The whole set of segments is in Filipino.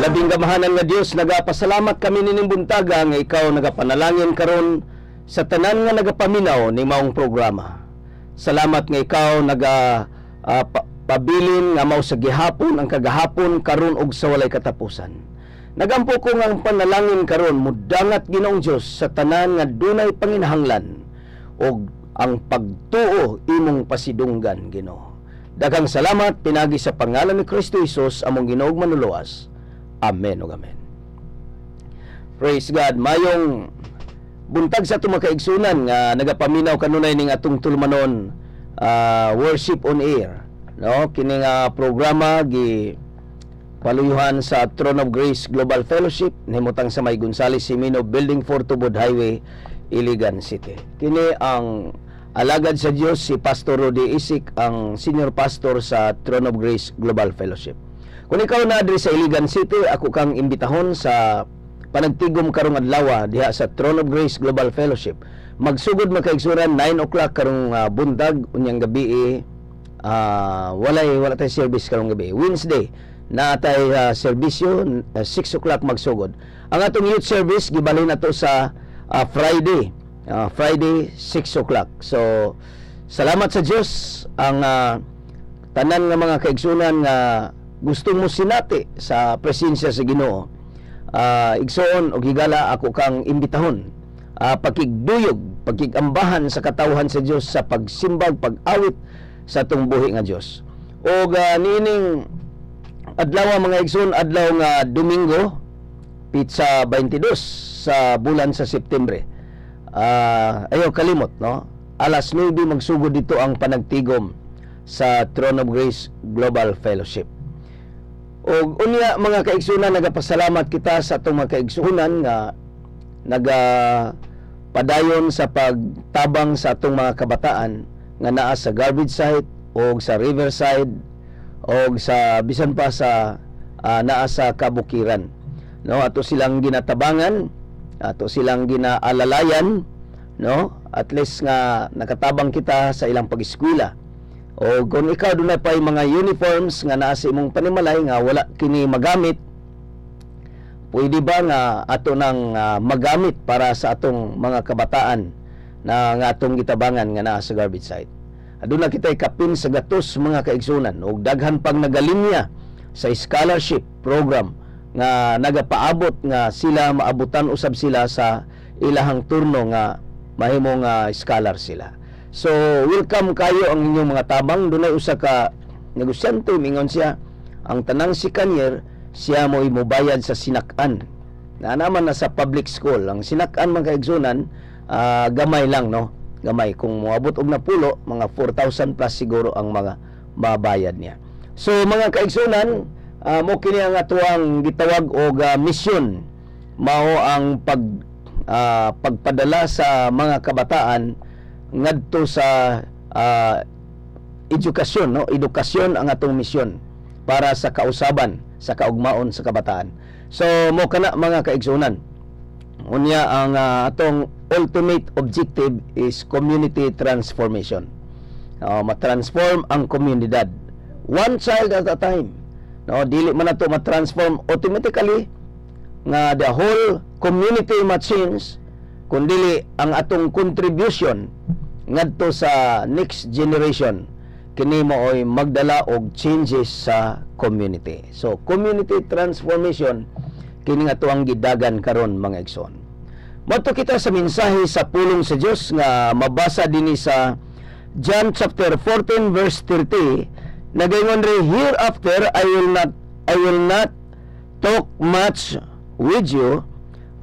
Labing gamahanan nga Dios, nagapasalamat kami nining buntaga nga ikaw nagapanalangin karon sa tanan nga nagapaminaw ning maong programa. Salamat nga ikaw pabilin nga mao sa gihapon ang kagahapon karon og sa walay katapusan. Nagampo ko nga ang panalangin karon mudangat Ginoong Dios sa tanan nga dunay panginahanglan og ang pagtuo imong pasidunggan, Ginoo. Daghang salamat pinagi sa pangalan ni Kristo Jesus among Ginoong manuluwas. Amen ug amen. Praise God. Mayong buntag sa atong makaigsunan nga nagapaminaw kanunay ning atong tulmanon Worship on Air, no? Kini nga programa gi paluyuhan sa Throne of Grace Global Fellowship nahimutang sa May Gonzales Simino Building 4 Tubod Highway, Iligan City. Kini ang alagad sa Dios si Pastor Rudy Isik, ang senior pastor sa Throne of Grace Global Fellowship. Kung ikaw na adri sa Iligan City, ako kang imbitahon sa panagtigom karong adlaw diha sa Throne of Grace Global Fellowship. Magsugod makaigsuran 9 o'clock karong buntag unyang gabi. Wala tay service karong gabi. Wednesday na tay serbisyo 6 o'clock magsugod. Ang atong youth service gibalhin nato sa Friday 6 o'clock. So salamat sa Dios ang tanan nga mga kaigsunan nga gusto mo sinati sa presensya sa Ginoo. Igsoon og higala ako kang imbitahon pakigduyog, pakigambahan sa katawhan sa Dios sa pagsimbag, pag-awit sa atong buhi nga Dios. Og nining adlaw mga igsoon, adlaw nga Domingo, pitsa 22 sa bulan sa Septembre. Ayaw kalimot, no? Alas 9 magsugod dito ang panagtigom sa Throne of Grace Global Fellowship. O unya mga kaigsunan, nagapasalamat kita sa atong mga kaigsunan nga padayon sa pagtabang sa atong mga kabataan nga naa sa garbage site o sa riverside o sa bisan pa sa naa sa kabukiran, no? Ato silang ginatabangan, ato silang ginaalalayan, no? At least nga nakatabang kita sa ilang pag-eskwela. O kung ikaw dunay pay mga uniforms nga naa sa imong panimalay nga wala kini magamit, pwede ba nga ato nang magamit para sa atong mga kabataan na nga atong gitabangan nga naa sa garbage site? Aduna kitay kapin sa gatos mga kaigsunan og daghan pang nagalinya sa scholarship program nga nagapaabot nga sila maabutan usab sila sa ilahang turno nga mahimong scholar sila. So welcome kayo ang inyong mga tabang. Dunay usa ka negosyante mingon siya ang tanang sikanier siya mo imubayad sa sinak-an. Na naman na sa public school ang sinak-an mga kaigsunan gamay lang, no? Gamay kung moabot og napulo mga 4,000 plus siguro ang mga mabayad niya. So mga kaigsunan, mo kini ang atuang gitawag og misyon, mao ang pagpadala sa mga kabataan ngadto sa edukasyon, no? Edukasyon ang atong misyon para sa kausaban, sa kaugmaon sa kabataan. So mo kana mga kaigsunan, unya ang atong ultimate objective is community transformation. Ma-transform ang komunidad one child at a time. No, dili man nato ma-transform automatically nga the whole community ma-change, kundi ang atong contribution ngadto sa next generation kini maoy magdala og changes sa community. So community transformation kini nga tuang gidagan karon mga igsoon. Madto kita sa mensahe sa pulong sa Dios nga mabasa dinhi sa John chapter 14 verse 30. Nagaingon ri, hereafter I will not talk much with you,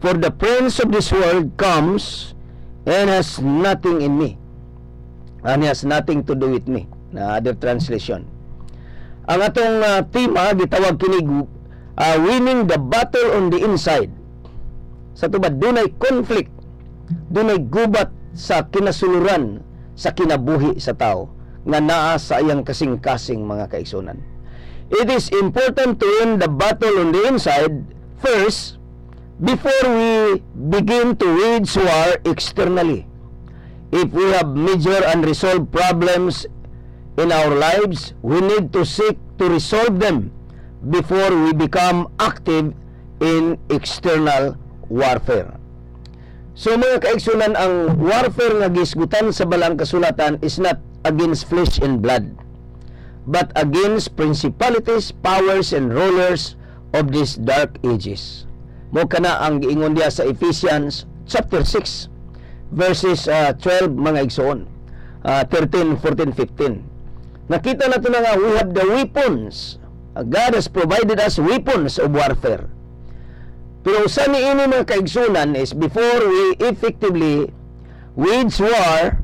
for the prince of this world comes and has nothing in me, and has nothing to do with me. Na other translation. Ang atong tema gitawag kinig winning the battle on the inside. Sa tubad dunay conflict, dunay gubat sa kinasuluran sa kinabuhi sa tao nga naa sa iyang kasing-kasing mga kaigsunan. It is important to win the battle on the inside first before we begin to wage war externally. If we have major unresolved problems in our lives, we need to seek to resolve them before we become active in external warfare. So mga kaigsunan, ang warfare nga gisgutan sa balang kasulatan is not against flesh and blood, but against principalities, powers, and rulers of these dark ages. Mo kana ang giingon diya sa Ephesians chapter 6 verses 12 mga igsoon, 13, 14, 15. Nakita natin na nga, we have the weapons. God has provided us weapons of warfare. Pero sa niini mga kaigsunan is before we effectively wage war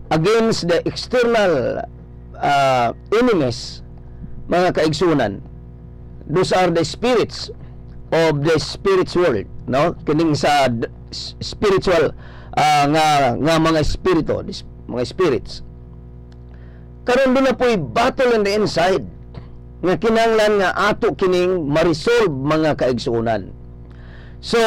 against the external enemies, mga kaigsunan, those are the spirits of the spirit's world, no? Kining sa spiritual nga mga espiritu, mga spirits. Karon doon na po'y battle in the inside nga kinahanglan nga ato kining ma-resolve mga kaigsunan. So,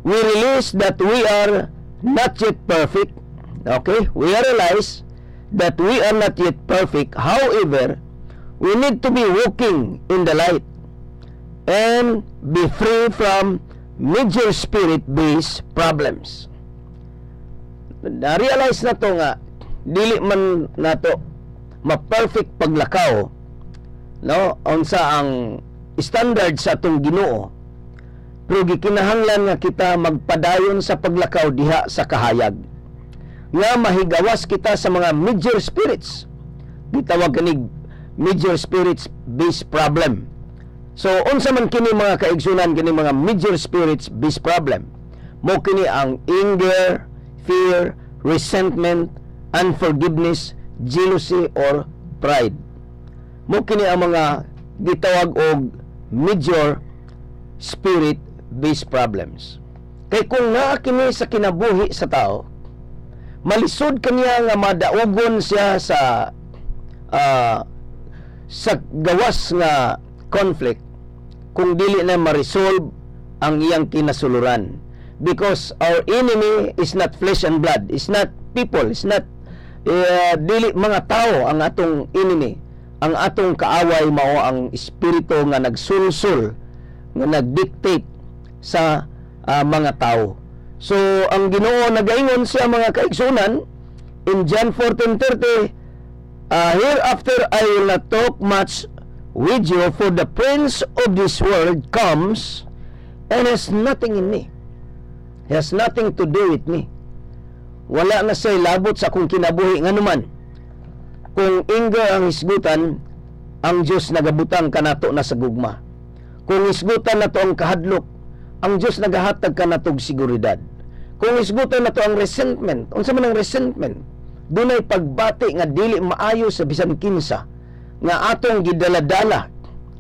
we realize that we are not yet perfect. Okay? We realize that we are not yet perfect. However, we need to be walking in the light and be free from major spirit-based problems. Na-realize na to nga, dili man na to ma-perfect paglakaw, no? Unsa ang standard sa atong Ginoo, pero gikinahanglan nga kita magpadayon sa paglakaw diha sa kahayag, nga mahigawas kita sa mga major spirits. Gitawag kanig major spirits based problem. So unsa man kini mga kaigsunan, kini mga major spirits based problem, mo kini ang anger, fear, resentment, unforgiveness, jealousy, or pride. Mo kini ang mga gitawag og major spirit-based problems. Kay kung naa kini sa kinabuhi sa tao, malisod kaniya nga madaugon siya sa gawas nga conflict kung dili na ma-resolve ang iyang kinasuluran. Because our enemy is not flesh and blood, is not people, is not dili mga tao ang atong enemy. Ang atong kaaway mao ang espiritu nga nagsulsul, nga nagdictate sa mga tao. So ang Ginoo nagaingon siya mga kaigsunan in John 14:30, hereafter I will not talk much with you, for the prince of this world comes and has nothing in me. He has nothing to do with me. Wala na siya'y labot sa akong kinabuhi nga naman. Kung anger ang hisgutan, ang Diyos nagabutang kanato na sa gugma. Kung hisgutan na to ang kahadlok, ang Diyos nagahatag kanatog seguridad. Kung hisgutan na to ang resentment, unsa man ang resentment, dunay pagbati nga dili maayo sa bisan kinsa, nga atong gidaladala.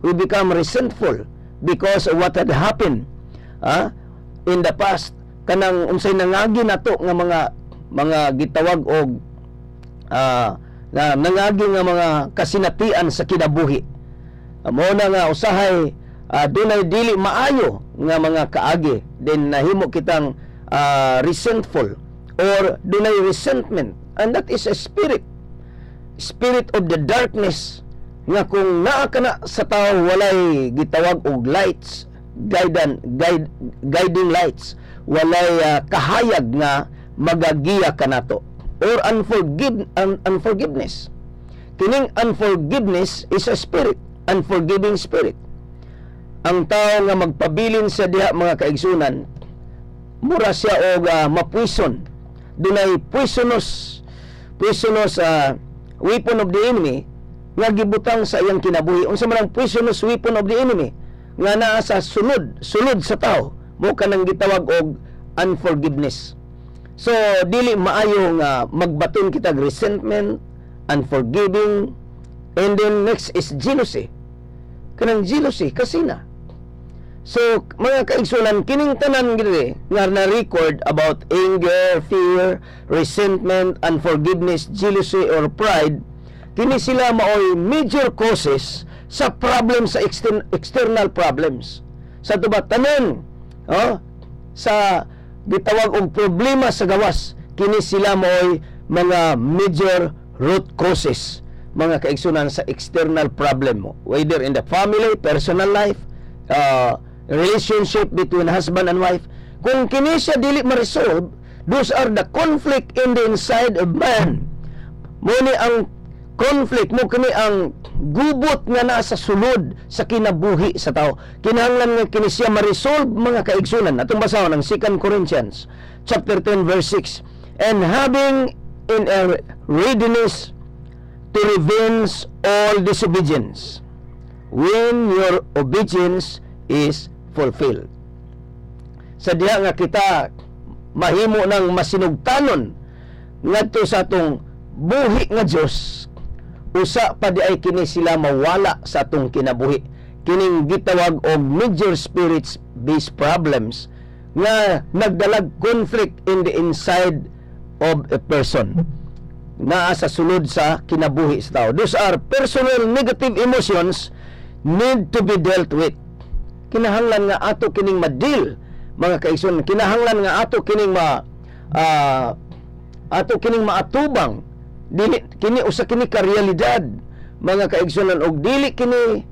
We become resentful because of what had happened in the past. Kanang unsay nangagi nato nga mga gitawag og na nangagi nga mga kasinatian sa kinabuhi. Mao na nga usahay dunay dili maayo nga mga kaagi, then nahimo kitang resentful or dunay resentment, and that is a spirit of the darkness nga kung naa kana sa tao walay gitawag og lights, guiding lights, walay kahayag nga magagiya kanato, or unforgiveness. Kining unforgiveness is a spirit, unforgiving spirit. Ang tao nga magpabilin sa diha mga kaigsunan, mura siya og mapuison. Dunay poisonous weapon of the enemy nga gibutang sa iyang kinabuhi. Unsa man ang poisonous weapon of the enemy nga naa sa sulod sa tao, mo kanang gitawag og unforgiveness. So dili maayo nga magbaton kita og resentment, unforgiving, and then next is jealousy. Kanang jealousy kasina. So mga kaigsunan, kining tanan gid nga na-record about anger, fear, resentment, unforgiveness, jealousy, or pride, kini sila maoy major causes sa problem, sa external problems. Sa tuba tanan sa gitawag og problema sa gawas, kini sila maoy mga major root causes mga kaigsunan, sa external problem mo, whether in the family, personal life, relationship between husband and wife. Kung kini siya dili ma-resolve, those are the conflict in the inside of man. Muni ang conflict mo, kini ang gubot nga nasa sulod sa kinabuhi sa tao. Kinahanglan nga kini siya ma-resolve, mga kaigsunan. Atong basahon ang 2 Corinthians chapter 10 verse 6. And having in a readiness to revenge all disobedience when your obedience is fulfilled. Sa diha nga kita mahimo ng masinugtanon ngadto sa atong buhi nga Dios, usa pa di ay kini sila mawala sa atong kinabuhi. Kining gitawag og major spirits based problems nga nagdalag conflict in the inside of a person, naa sa sulod sa kinabuhi sa tao. Those are personal negative emotions need to be dealt with. Kinahanglan nga ato kining ma-deal, mga kaigsunan. Kinahanglan nga ato kining maatubang. Dili kini usa kini ka realidad, mga kaigsunan, og dili kini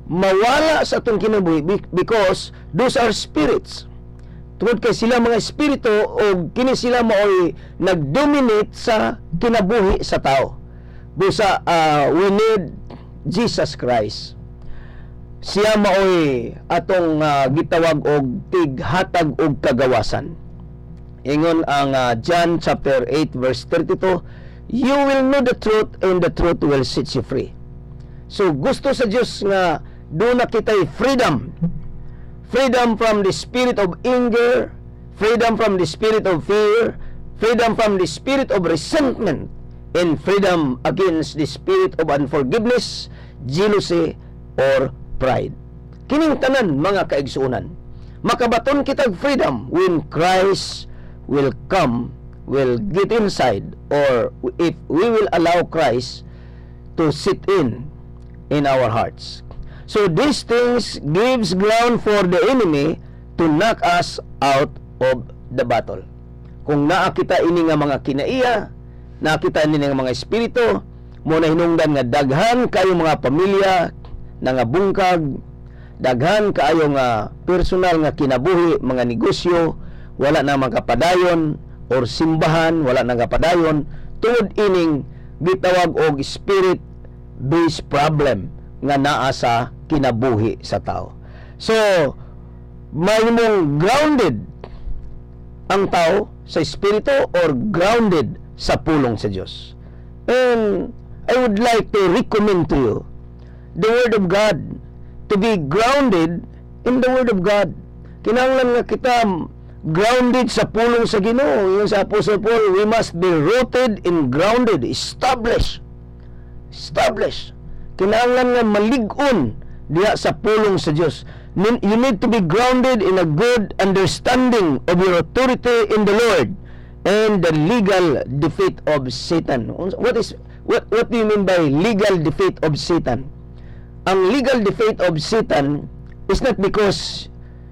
mawala sa atong kinabuhi because those are spirits. Tungod kay sila mga espiritu o kini sila maoy nagdominate sa kinabuhi sa tao. Busa we need Jesus Christ. Siya maoy atong gitawag og tighatag og kagawasan. Ingon ang John chapter 8 verse 32, you will know the truth and the truth will set you free. So gusto sa Dios nga doon na kita'y freedom. Freedom from the spirit of anger, freedom from the spirit of fear, freedom from the spirit of resentment, and freedom against the spirit of unforgiveness, jealousy, or pride. Kining tanan, mga kaigsuunan, makabaton kitag freedom when Christ will come, will get inside, or if we will allow Christ to sit in our hearts. So these things gives ground for the enemy to knock us out of the battle. Kung naakita ini nga mga kinaiya, nakita ini nga mga espiritu, mo na hinungdan nga daghan kayo mga pamilya na nga bungkag, daghan kaayo nga personal nga kinabuhi, mga negosyo, wala na makapadayon, or simbahan, wala na makapadayon, tungod ining gitawag og spirit-based problem nga naa sa kinabuhi sa tao. So, may mong grounded ang tao sa espiritu or grounded sa pulong sa Diyos. And I would like to recommend to you the Word of God, to be grounded in the Word of God. Kinahanglan nga kita grounded sa pulong sa Ginoo. Yung sa Apostle Paul, we must be rooted and grounded, established. Kinahanglan nga malig-on diha sa pulong sa Dios. You need to be grounded in a good understanding of your authority in the Lord and the legal defeat of Satan. What do you mean by legal defeat of Satan? Ang legal defeat of Satan is not because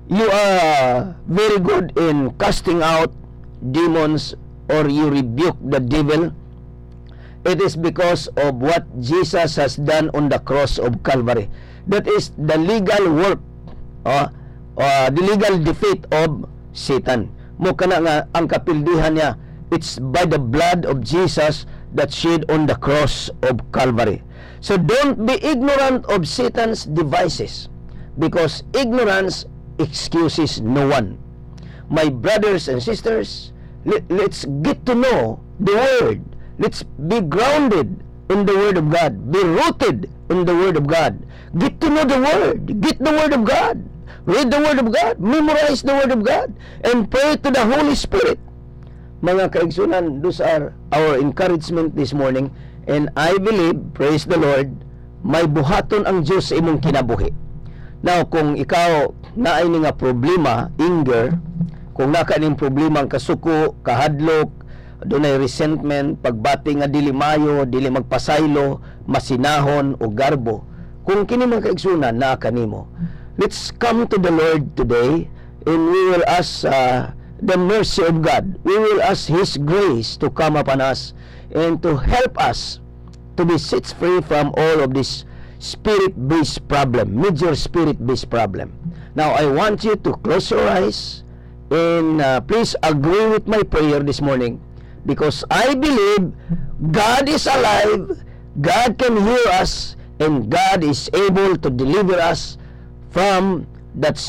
you are very good in casting out demons or you rebuke the devil. It is because of what Jesus has done on the cross of Calvary. That is the legal work, the legal defeat of Satan. Mo kana nga ang kapildihan niya, it's by the blood of Jesus that shed on the cross of Calvary. So don't be ignorant of Satan's devices, because ignorance excuses no one. My brothers and sisters, let's get to know the Word. Let's be grounded in the Word of God. Be rooted in the Word of God. Get to know the Word. Get the Word of God. Read the Word of God. Memorize the Word of God. And pray to the Holy Spirit. Mga kaigsunan, those are our encouragement this morning. And I believe, praise the Lord, may buhaton ang Diyos sa imong kinabuhi. Now, kung ikaw naay ni nga problema, anger, kung nakaning problema ang kasuko, kahadlok, dunay resentment, pagbati nga dili mayo, dili magpasaylo, masinahon o garbo, kung kini mga kaigsunan naa kanimo, let's come to the Lord today and we will ask the mercy of God. We will ask His grace to come upon us and to help us to be set free from all of this spirit-based problem, major spirit-based problem. Now, I want you to close your eyes and please agree with my prayer this morning, because I believe God is alive, God can hear us, and God is able to deliver us from that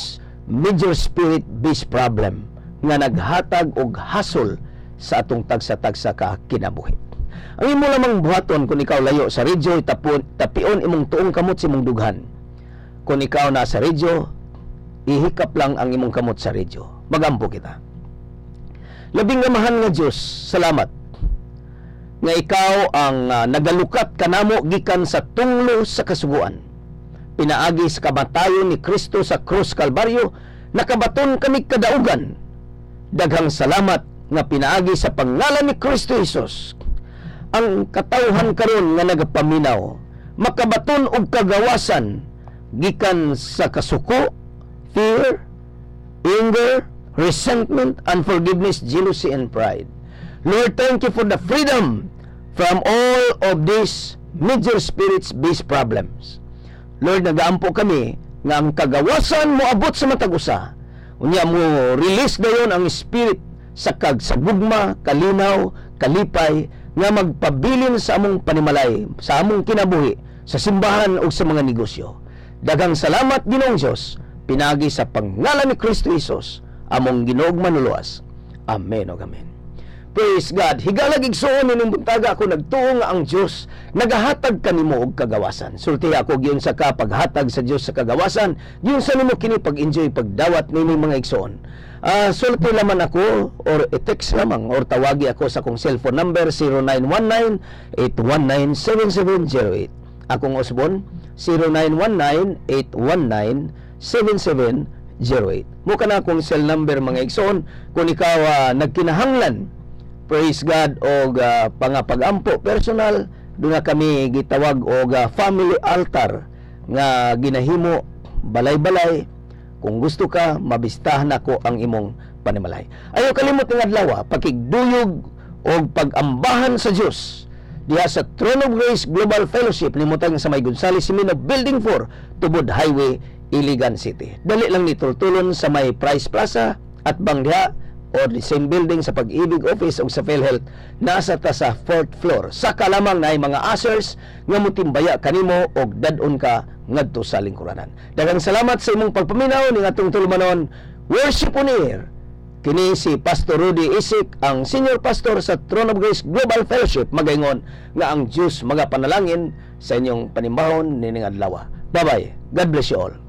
major spirit-based problem nga naghatag og hasol sa atong tagsa-tagsa ka kinabuhi. Ang imo lamang buhaton kung ikaw layo sa radyo, tapion imong tuong kamot sa imong dughan. Kung ikaw na sa radyo, ihikap lang ang imong kamot sa radyo. Magampo kita. Labing amahan nga Diyos, salamat nga ikaw ang nagalukat kanamo gikan sa tunglo sa kasuguan. Pinaagi sa kamatayon ni Kristo sa krus Kalbaryo, nakabaton kami kadaugan. Daghang salamat nga pinaagi sa pangalan ni Kristo Jesus ang katawhan karon nga nagapaminaw, makabaton og kagawasan gikan sa kasuko, fear, anger, resentment, unforgiveness, jealousy, and pride. Lord, thank you for the freedom from all of these major spirits-based problems. Lord, nagaampo kami nga ang kagawasan mo abot sa matag usa. Unya mo release dayon ang spirit sa kagsagugma, kalinaw, kalipay nga magpabilin sa among panimalay, sa among kinabuhi, sa simbahan o sa mga negosyo. Daghang salamat Ginoong Diyos, pinagi sa pangalan ni Kristo Jesus, among Ginoong manuluwas. Amen o amen. Praise God. Higalag igsoon ning buntaga ako nagtuo nga ang Dios nagahatag kanimo og kagawasan. Sulti ako giyon sa paghatag sa Dios sa kagawasan, giyon sa nimo kini pag-enjoy pagdawat nini mga igsoon. Sulti laman ako or i-text lamang or tawagi ako sa akong cellphone number 0919-819-7708. Akong usbon 0919-819-7708. Muka na akong cell number mga igsoon kung ikaw nagkinahanglan, praise God, o pangapag-ampo personal, doon na kami gitawag og family altar nga ginahimo balay-balay. Kung gusto ka, mabistahan ako ang imong panimalay. Ayaw kalimot ng adlaw, pakigduyog o pag-ambahan sa Diyos diha sa Throne of Grace Global Fellowship nimutang sa May Gonzales Simino Building 4, Tubod Highway, Iligan City. Dali lang ni tultulon sa may Price Plaza at Bangdiha or the same building sa Pag-ibig Office o sa PhilHealth. Nasa ta sa 4th floor. Saka lamang na mga ushers nga mutimbaya kanimo og dadon ka ngadto sa lingkuranan. Daghang salamat sa imong pagpaminaw ning atong tulumanon. Worship on air. Kini si Pastor Rudy Isik, ang senior pastor sa Throne of Grace Global Fellowship, magaingon nga ang Diyos magapanalangin sa inyong panimbahon nining adlaw. Bye-bye. God bless you all.